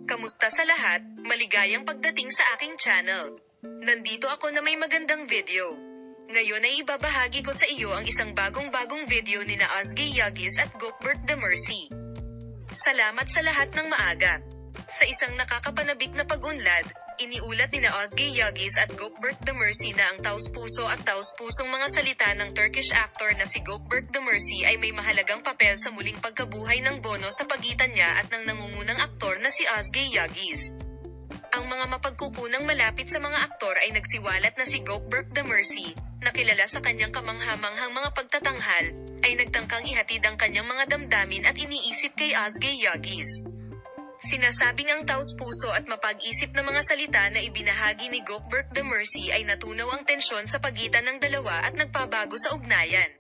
Kamusta sa lahat? Maligayang pagdating sa aking channel. Nandito ako na may magandang video. Ngayon ay ibabahagi ko sa iyo ang isang bagong video ni na Ozgie Yagis at Gokbert The Mercy. Salamat sa lahat ng maaga. Sa isang nakakapanabik na pag-unlad, iniulat ni na Ozgie Yagis at Gokbert The Mercy na ang taus-puso at taus-pusong mga salita ng Turkish actor na si Gokbert The Mercy ay may mahalagang papel sa muling pagkabuhay ng Bono sa pagitan niya at ng nangungunang aktor na si Ozgie Yagis. Ang mga mapagkukunang malapit sa mga aktor ay nagsiwalat na si Gokbert The Mercy, na kilala sa kanyang kamanghamanghang mga pagtatanghal, ay nagtangkang ihatid ang kanyang mga damdamin at iniisip kay Ozgie Yagis. Sinasabing ang taus-puso at mapag-isip na mga salita na ibinahagi ni Gokbert The Mercy ay natunaw ang tensyon sa pagitan ng dalawa at nagpabago sa ugnayan.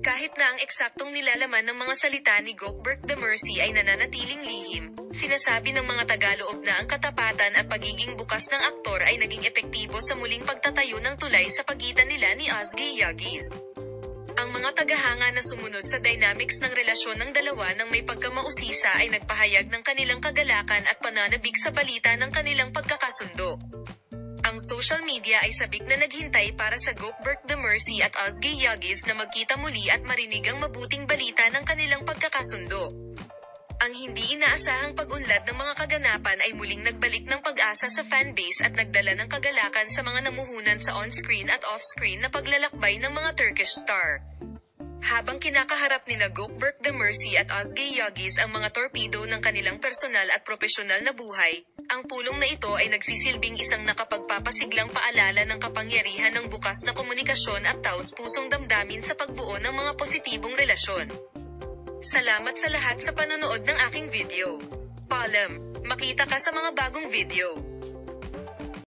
Kahit na ang eksaktong nilalaman ng mga salita ni Gokbert The Mercy ay nananatiling lihim, sinasabi ng mga tagaloob na ang katapatan at pagiging bukas ng aktor ay naging epektibo sa muling pagtatayo ng tulay sa pagitan nila ni Ozgie Yagis. Ang mga tagahanga na sumunod sa dynamics ng relasyon ng dalawa nang may pagkamausisa ay nagpahayag ng kanilang kagalakan at pananabik sa balita ng kanilang pagkakasundo. Ang social media ay sabik na naghintay para sa Gokbert The Mercy at Ozgie Yagis na magkita muli at marinig ang mabuting balita ng kanilang pagkakasundo. Ang hindi inaasahang pag-unlad ng mga kaganapan ay muling nagbalik ng pag-asa sa fanbase at nagdala ng kagalakan sa mga namuhunan sa on-screen at off-screen na paglalakbay ng mga Turkish star. Habang kinakaharap ni na Gokbert The Mercy at Ozgie Yagis ang mga torpedo ng kanilang personal at propesyonal na buhay, ang pulong na ito ay nagsisilbing isang nakapagpapasiglang paalala ng kapangyarihan ng bukas na komunikasyon at taus-pusong damdamin sa pagbuo ng mga positibong relasyon. Salamat sa lahat sa panonood ng aking video. Paalam, makita ka sa mga bagong video.